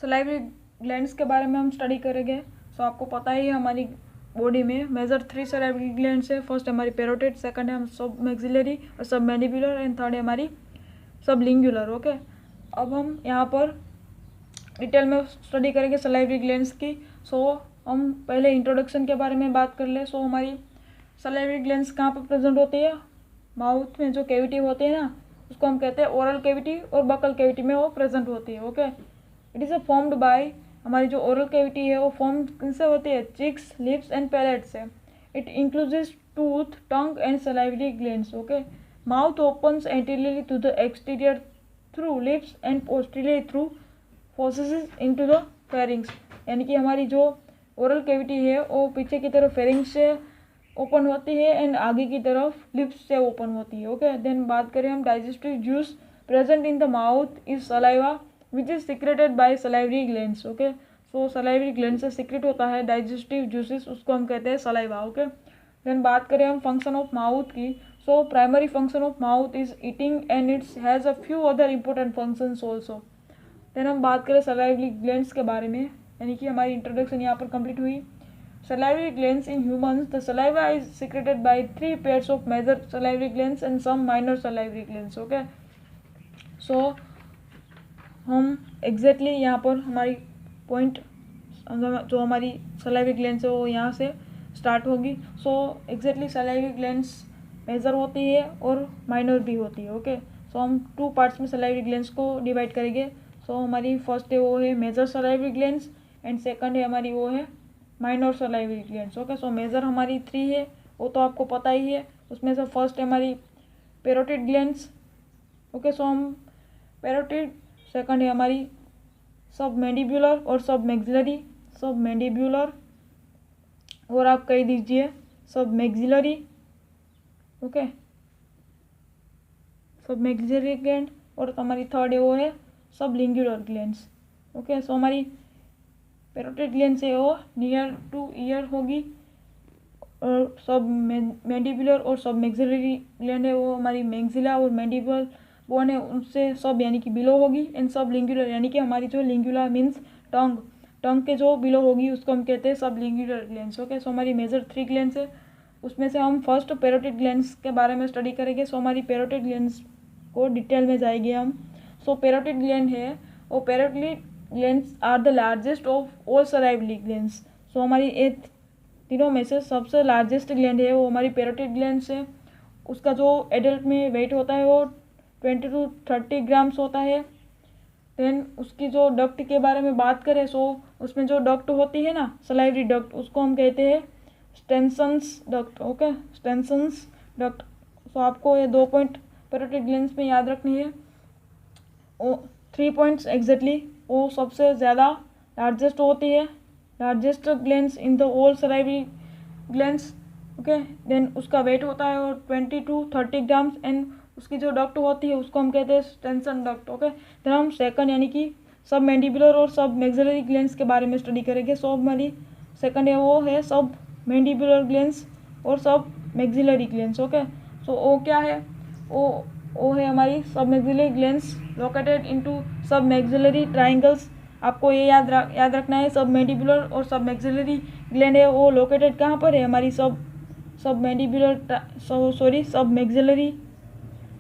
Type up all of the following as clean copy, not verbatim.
Salivary glands के बारे में हम स्टडी करेंगे। सो आपको पता ही है हमारी बॉडी में मेजर 3 सलाइवरी ग्लैंड्स है। फर्स्ट हमारी पैरोटिड, सेकंड है हम सब मैक्सिलरी और सब मैंडिबुलर एंड थर्ड है हमारी सब लिंगुलर। ओके, अब हम यहाँ पर डिटेल में स्टडी करेंगे सलाइवरी ग्लैंड्स की। सो हम पहले इंट्रोडक्शन के बारे में बात कर ले। सो हमारी सलाइवरी ग्लैंड्स कहाँ पर प्रेजेंट होती है? माउथ में जो कैविटी होती है ना, उसको हम कहते हैं ओरल कैविटी, और बकल कैविटी में वो प्रेजेंट होती है। Okay, it is formed by, हमारी जो ओरल कैविटी है वो फॉर्म किनसे होती है? चिक्स, लिप्स एंड पैलेट से। It includes tooth, tongue and salivary glands. Okay, mouth opens anteriorly to the exterior through lips and posteriorly through fauces into the pharynx. यानी कि हमारी जो ओरल कैविटी है वो पीछे की तरफ फेरिंग्स से ओपन होती है एंड आगे की तरफ लिप्स से ओपन होती है। ओके, देन बात करें हम digestive juice present in the mouth is saliva which is secreted by salivary glands. Okay, so salivary gland से सिक्रेट होता है डाइजेस्टिव जूसेस, उसको हम कहते हैं सलाइवा। ओके, देन बात करें हम फंक्शन ऑफ माउथ की। So primary function of mouth is eating and it's has a few other important functions also. Then हम बात करें सलाइवरी ग्लैंड्स के बारे में, यानी कि हमारी इंट्रोडक्शन यहाँ पर कंप्लीट हुई। Salivary glands in humans, the saliva is secreted by 3 pairs of major salivary glands and some minor salivary glands. Okay, so हम एग्जैक्टली यहाँ पर हमारी पॉइंट जो हमारी सलाइवरी ग्लैंड्स है वो यहाँ से स्टार्ट होगी। So exactly salivary glands major होती है और माइनर भी होती है। ओके, सो हम 2 पार्ट्स में सलाइवरी ग्लैंड्स को डिवाइड करेंगे। सो हमारी फर्स्ट है वो है major salivary glands and second है हमारी वो है minor salivary glands. Okay, so major हमारी 3 है, वो तो आपको पता ही है। उसमें से फर्स्ट है हमारी पैरोटिड ग्लैंड्स। ओके, सो हम पैरोटिड, सेकंड है हमारी सब मैंडिबुलर और सब मैक्सिलरी। सब मैंडिबुलर और आप कह दीजिए सब मैक्सिलरी। ओके, सब मैक्सिलरी ग्लैंड, और हमारी थर्ड है वो है सब लिंगुलर ग्लैंड्स। ओके, सो हमारी पैरोटिड ग्लैंड है वो नियर टू ईयर होगी, और सब मैंडिबुलर और सब मैक्सिलरी ग्लैंड है वो हमारी मैक्सिला और मैंडिबल बोन है उनसे सब यानी कि बिलो होगी। एंड सब लिंगुलर यानी कि हमारी जो लिंगुला मीन्स टंग, टंग के जो बिलो होगी उसको हम कहते हैं सब लिंगुलर ग्लैंड्स। ओके, सो हमारी मेजर 3 ग्लैंड्स है, उसमें से हम फर्स्ट पैरोटिड ग्लैंड्स के बारे में स्टडी करेंगे। सो हमारी पैरोटिड ग्लैंड्स को डिटेल में जाएंगे हम। सो पैरोटिड ग्लैंड है वो parotid glands are the largest of all salivary glands. So हमारी ये तीनों में से सबसे लार्जेस्ट ग्लैंड है वो हमारी पैरोटिड ग्लैंड्स है। उसका जो एडल्ट में वेट होता है वो 20 to 30 ग्राम्स होता है। देन उसकी जो डक्ट के बारे में बात करें, सो उसमें जो डक्ट होती है ना सलाइवरी डक्ट, उसको हम कहते हैं Stensen's duct. Okay, Stensen's duct. So आपको ये 2 पॉइंट पैरोटिड ग्लैंड्स में याद रखनी है। 3 पॉइंट्स एग्जैक्टली। वो सबसे ज़्यादा लार्जेस्ट होती है, largest glands in the all salivary glands. Okay, then उसका वेट होता है और 20 to 30 ग्राम्स एंड उसकी जो डक्ट होती है उसको हम कहते हैं स्टेंसन डक्ट। ओके, देन हम सेकंड यानी कि सब मैंडिबुलर और सब मैक्सिलरी ग्लैंड्स के बारे में स्टडी करेंगे। सो हमारी सेकंड है वो है सब मैंडिबुलर ग्लैंड्स और सब मैक्सिलरी ग्लैंड्स। ओके, सो वो क्या है? वो है हमारी सब मैक्सिलरी ग्लैंड्स लोकेटेड इनटू सब मैक्सिलरी ट्राइंगल्स। आपको ये याद रखना है, सब मैंडिबुलर और सब मैक्सिलरी ग्लैंड है वो लोकेटेड कहाँ पर है? हमारी सब मैंडिबुलर सब मैक्सिलरी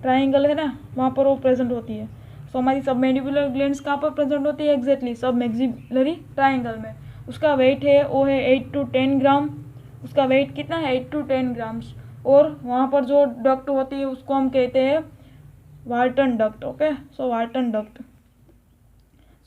ट्राइंगल है ना, वहाँ पर वो प्रेजेंट होती है। सो हमारी सब मैंडिबुलर ग्लैंड्स कहाँ पर प्रेजेंट होती है? एग्जैक्टली सब मैक्सिलरी ट्राइंगल में। उसका वेट है वो है 8 to 10 ग्राम। उसका वेट कितना है? 8 to 10 ग्राम्स। और वहाँ पर जो डक्ट होती है उसको हम कहते हैं वार्टन डक्ट। ओके, सो वार्टन डक्ट।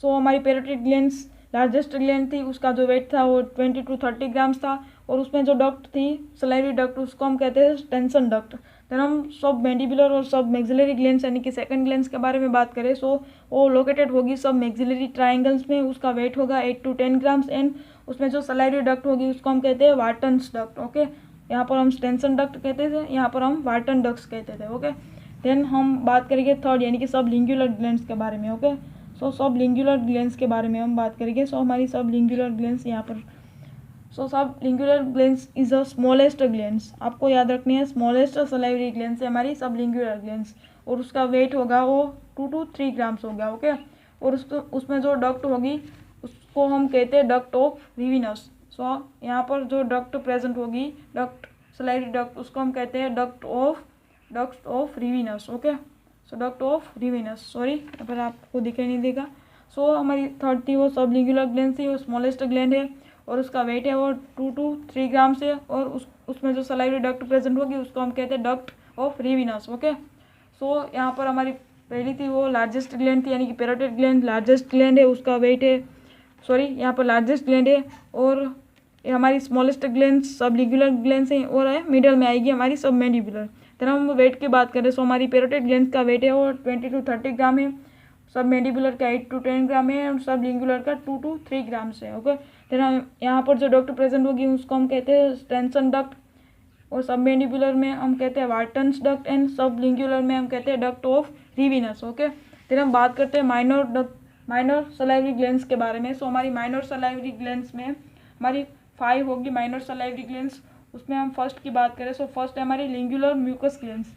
सो हमारी पैरोटिड ग्लैंड्स लार्जेस्ट ग्लैंड थी, उसका जो वेट था वो 20 to 30 ग्राम्स था, और उसमें जो डक्ट थी सलाइवरी डक्ट उसको हम कहते हैं स्टेंसन डक्ट। देन हम सब मैंडिबुलर और सब मैक्सिलरी ग्लैंड्स यानी कि सेकंड ग्लैंड्स के बारे में बात करें, सो वो लोकेटेड होगी सब मैक्सिलरी ट्राइंगल्स में। उसका वेट होगा 8 to 10 ग्राम्स एंड उसमें जो सलाइवरी डक्ट होगी उसको हम कहते हैं वार्टन्स डक्ट। ओके, यहाँ पर हम स्टेंसन डक्ट कहते थे, यहाँ पर हम वार्टन डक्ट्स कहते थे। ओके, देन हम बात करेंगे थर्ड यानी कि सब लिंगुलर ग्लैंड्स के बारे में। ओके, सो सब लिंगुलर ग्लैंड्स के बारे में हम बात करेंगे। सो हमारी सब लिंगुलर ग्लैंड्स यहाँ पर, सो सब lingular glands is a smallest glands. आपको याद रखनी है स्मॉलेस्ट सलाइवरी ग्लैंड्स है हमारी सब लिंगुलर ग्लैंड्स, और उसका वेट होगा वो 2 to 3 ग्राम्स होगा। ओके, और उसमें जो डक्ट होगी उसको हम कहते हैं डक्ट ऑफ रिविनस। सो यहाँ पर जो डक्ट प्रेजेंट होगी, डक्ट सलाइवरी डक्ट, उसको हम कहते हैं duct of Rivinus. Okay, so duct of Rivinus, sorry यहाँ पर आपको दिखाई नहीं देगा। सो हमारी थर्ड थी वो सबलिंगुलर ग्लैंड थी, वो स्मॉलेस्ट ग्लैंड है और उसका वेट है वो 2 to 3 ग्राम से, और उसमें जो सलाइवरी डक्ट प्रेजेंट होगी उसको हम कहते हैं डक्ट ऑफ रिविनस। ओके, सो यहाँ पर हमारी पहली थी वो लार्जेस्ट ग्लैंड थी, यानी कि पैरोटिड ग्लैंड लार्जेस्ट ग्लैंड है, उसका वेट है, सॉरी यहाँ पर लार्जेस्ट ग्लैंड है, और ये हमारी स्मॉलेस्ट ग्लैंड सबलिंगुलर ग्लैंड है, और है मिडल में आएगी हमारी सब मैंडिबुलर। फिर हम वेट की बात करें, सो हमारी पैरोटिड ग्लैंड का वेट है वो 20 to 30 ग्राम है, सब मैंडिबुलर का 8 to 10 ग्राम है, और सब लिंगुलर का 2 to 3 ग्राम है। ओके, फिर हम यहाँ पर जो डक्ट प्रेजेंट होगी उसको हम कहते हैं स्टेंसन डक्ट, और सब मैंडिबुलर में हम कहते हैं वार्टन्स डक्ट, एंड सब लिंगुलर में हम कहते हैं डक्ट ऑफ रिविनस। ओके, फिर हम बात करते हैं माइनर सलाइवरी ग्लैंड्स के बारे में। सो हमारी माइनर सलाइवरी ग्लैंड्स में हमारी 5 होगी माइनर सलाइवरी ग्लैंड्स। उसमें हम फर्स्ट की बात करें, सो फर्स्ट है हमारी लिंगुलर म्यूकस ग्लैंड्स।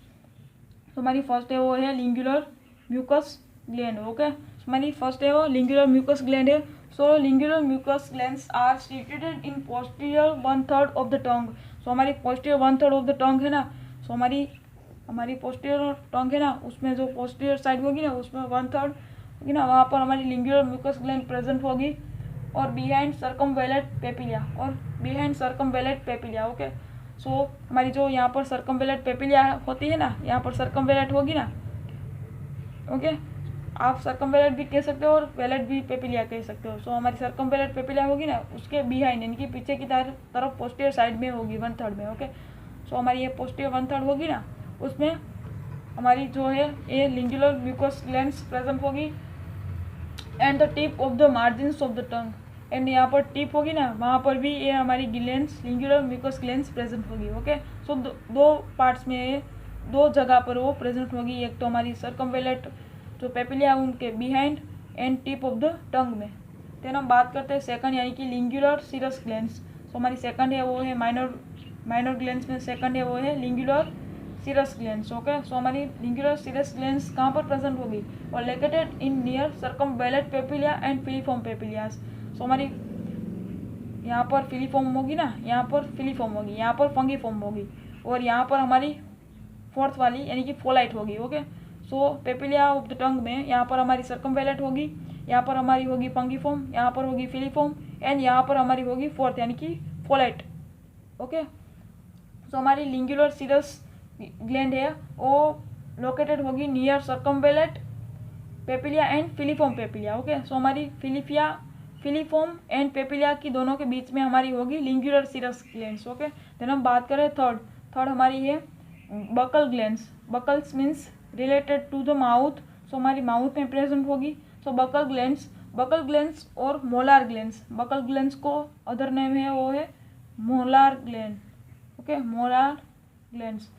तो हमारी फर्स्ट है वो है लिंगुलर म्यूकस ग्लैंड। ओके, हमारी फर्स्ट है वो लिंगुलर म्यूकस ग्लैंड है। So lingual mucous glands are situated in posterior 1/3 of the tongue. So हमारी पोस्टीरियर 1/3 ऑफ द टंग है ना, सो हमारी पोस्टीरियर टंग है ना, उसमें जो पोस्टीरियर साइड होगी ना, उसमें 1/3 होगी ना, वहाँ पर हमारी लिंगुलर म्यूकस ग्लैंड प्रेजेंट होगी, और बिहाइंड सर्कमवेलेट पेपिलिया। ओके, सो हमारी जो यहाँ पर सर्कमवेलेट पेपिलिया होती है ना, यहाँ पर सर्कमवेलेट होगी ना, ओके, आप सर्कमवेलेट भी कह सकते हो और वेलेट भी पेपिलिया कह सकते हो। सो हमारी सर्कमवेलेट पेपिलिया होगी ना, उसके बिहाइंड यानी कि पीछे की तरफ पोस्टीरियर साइड में होगी 1/3 में। ओके, सो हमारी ये पोस्टीरियर 1/3 होगी ना, उसमें हमारी जो है ये लिंगुलर म्यूकस ग्लैंड्स प्रेजेंट होगी, and the tip of the margins of the tongue, and यहाँ पर टिप होगी ना, वहाँ पर भी ये हमारी glands lingual mucous glands present होगी। ओके, सो दो पार्ट्स में, दो जगह पर वो प्रेजेंट होगी, एक तो हमारी सर्कमवेलेट जो पेपिलिया उनके behind and tip of the tongue में। फिर हम बात करते हैं सेकंड, यानी कि लिंगुलर सीरस ग्लैंड्स। सो हमारी सेकंड है वो है माइनर ग्लैंड्स में सेकंड है वो है lingual serous glands. Okay, so हमारी लिंगुलर सीरस ग्लैंड्स कहाँ पर प्रेजेंट होगी, और located in near circumvallate papillae and filiform papillae. So हमारी यहाँ पर फिलीफॉर्म होगी ना, यहाँ पर फिलीफॉर्म होगी, यहाँ पर फंगीफॉर्म होगी, और यहाँ पर हमारी फोर्थ वाली यानी कि फोलाइट होगी। Okay, so papillae of the tongue में यहाँ पर हमारी सर्कमवेलेट होगी, यहाँ पर हमारी होगी फंगीफॉर्म, यहाँ पर होगी फिलीफॉर्म, एंड यहाँ पर हमारी होगी फोर्थ यानी कि फोलाइट। ओके, सो हमारी लिंगुलर सीरस ग्लैंड है वो लोकेटेड होगी near circumvallate papillae and filiform पेपिलिया। Okay, so हमारी फिलीफॉर्म एंड पेपिलिया की दोनों के बीच में हमारी होगी lingual serous glands. Okay, then हम बात करें थर्ड हमारी है buccal glands. Buccals means related to the mouth, so हमारी माउथ में प्रेजेंट होगी। सो बकल ग्लैंड्स और मोलार ग्लैंड्स। बकल ग्लैंड्स को अदर नेम है वो है molar gland. Okay, molar glands.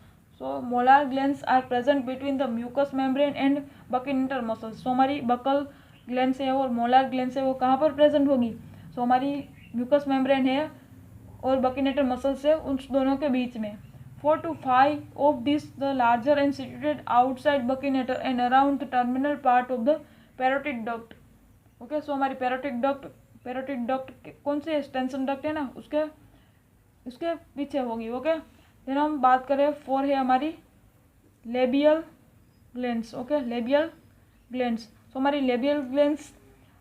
So molar glands are present between the mucous membrane and buccinator muscles. So हमारी buccal glands है और मोलार ग्लैंड्स है वो कहाँ पर प्रेजेंट होगी, सो हमारी म्यूकस मेम्ब्रेन है और बकिनेटर मसल्स है उन दोनों के बीच में। 4 to 5 of these the larger and situated outside buccinator and around the terminal part of the parotid duct. Okay, so हमारी पैरोटिड डक्ट कौन से स्टेंसन डक्ट है ना, उसके पीछे होगी। ओके, फिर हम बात करें 4 है हमारी labial glands. Okay, labial glands. So हमारी labial glands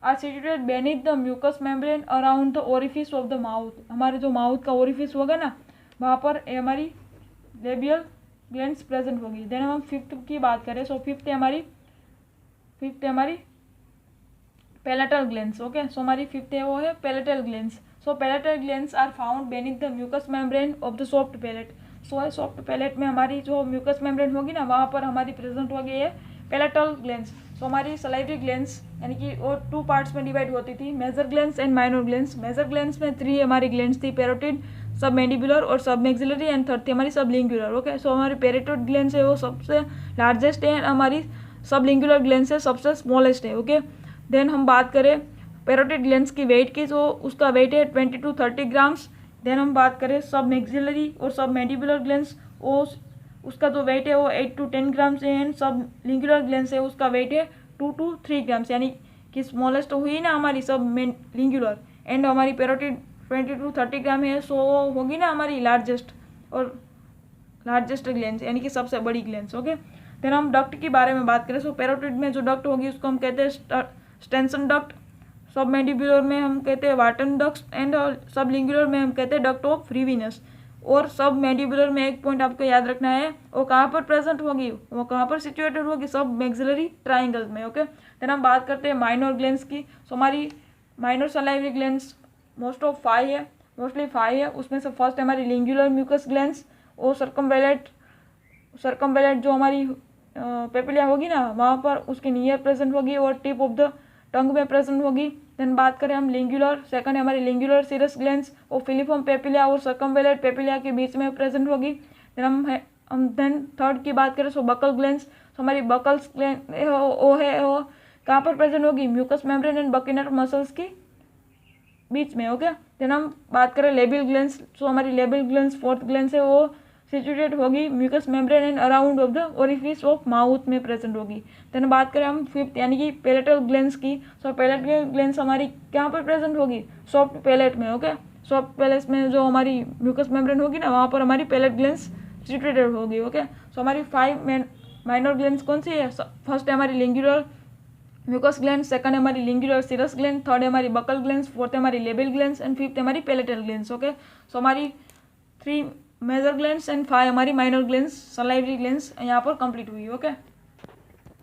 are situated beneath the mucous membrane around the orifice of the mouth. हमारे जो माउथ का ओरिफिस होगा ना, वहाँ पर हमारी लेबियल ग्लैंड्स प्रेजेंट होगी। देन हम फिफ्थ की बात करें, सो फिफ्थ है हमारी पैलेटल ग्लैंड्स। ओके, सो हमारी फिफ्थ है वो है palatal glands. So palatal glands are found beneath the mucous membrane of the soft palate. So soft palate में हमारी जो म्यूकस मेम्ब्रेन होगी ना, वहाँ पर हमारी प्रेजेंट होगी ये पैलेटल ग्लैंड्स। सो हमारी सलाइवरी ग्लैंड्स यानी कि वो 2 पार्ट्स में डिवाइड होती थी, major glands and minor glands. Major glands में 3 हमारी ग्लैंड्स थी, पैरोटिड, सब मैंडिबुलर और सब मैक्सिलरी, एंड थर्ड थी हमारी सब लिंगुलर। ओके, सो हमारी पैरोटिड ग्लैंड्स है वो सबसे लार्जेस्ट है, हमारी सब लिंगुलर ग्लैंड्स है सबसे स्मॉलेस्ट है। ओके, देन हम बात करें पैरोटिड ग्लैंड्स की वेट की, तो उसका वेट है 20 to 30 ग्राम्स। देन हम बात करें सब मैक्सिलरी और सब मैंडिबुलर ग्लैंड्स, उसका जो वेट है वो 8 to 10 ग्राम्स है, एंड सब लिंगुलर ग्लैंड्स है उसका वेट है 2 to 3 ग्राम्स, यानी कि स्मॉलेस्ट हुई ना हमारी सब लिंगुलर, एंड हमारी पैरोटिड 20 to 30 ग्राम है, सो होगी ना हमारी लार्जेस्ट ग्लैंड, यानी कि सबसे बड़ी ग्लैंड। ओके, देन हम डक्ट की बारे में बात करें। सो पैरोटिड में जो डक्ट होगी उसको हम कहते हैं स्टेंसन डक्ट, सब मैंडिबुलर में हम कहते हैं वार्टन डक्ट, एंड सब लिंगुलर में हम कहते हैं डक्ट ऑफ रिविनस। और सब मैंडिबुलर में एक पॉइंट आपको याद रखना है, वो कहाँ पर प्रेजेंट होगी, वो कहाँ पर सिचुएटेड होगी, सब मैक्सिलरी ट्राइंगल में। ओके, देन हम बात करते हैं माइनर ग्लैंड्स की। सो हमारी माइनर सलाइवरी ग्लैंड्स मोस्टली 5 है। उसमें से फर्स्ट है हमारी लिंगुलर म्यूकस ग्लैंड्स, और सर्कमवेलेट जो हमारी पेपिलिया होगी ना वहाँ पर उसके नियर प्रेजेंट होगी, और टिप ऑफ द टंग में प्रेजेंट होगी। देन बात करें हम लिंगुलर, सेकंड है हमारी लिंगुलर सीरस ग्लैंड्स, और फिलिफॉर्म पेपिलिया और सर्कमवेलेट पेपिलिया के बीच में प्रेजेंट होगी। देन थर्ड की बात करें सो बकल ग्लैंड्स। सो हमारी बकल्स ग्लैंड वो कहाँ पर प्रेजेंट होगी, म्यूकस मेम्ब्रेन एंड बकिनर मसल्स की बीच में। ओके, देन हम बात करें लेबियल ग्लैंड्स। सो हमारी लेबियल ग्लैंड्स फोर्थ ग्लैंड है, वो सिचुएटेड होगी mucous membrane and around of the orifice of mouth में प्रेजेंट होगी। देन बात करें हम फिफ्थ यानी कि पैलेटल ग्लैंड्स की। सो पैलेटल ग्लैंड्स हमारी कहाँ पर प्रेजेंट होगी, सॉफ्ट पैलेट में। ओके, सॉफ्ट पैलेट में जो हमारी म्यूकस मेम्ब्रेन होगी ना वहाँ पर हमारी पैलेट ग्लैंड्स सिचुएटेड होगी। ओके, सो हमारी 5 माइनर ग्लैंड्स कौन सी है, फर्स्ट है हमारी लिंगुलर म्यूकस ग्लैंड, सेकंड है हमारी लिंगुलर सीरस ग्लैंड, थर्ड है हमारी बकल ग्लैंड्स, फोर्थ है हमारी लेबियल ग्लैंड्स, एंड फिफ्थ है हमारी पैलेटल ग्लैंड्स। ओके, सो हमारी 3 मेजर ग्लैंड्स एंड 5 हमारी माइनर ग्लैंड्स सलाइवरी ग्लैंड्स यहाँ पर कंप्लीट हुई। ओके।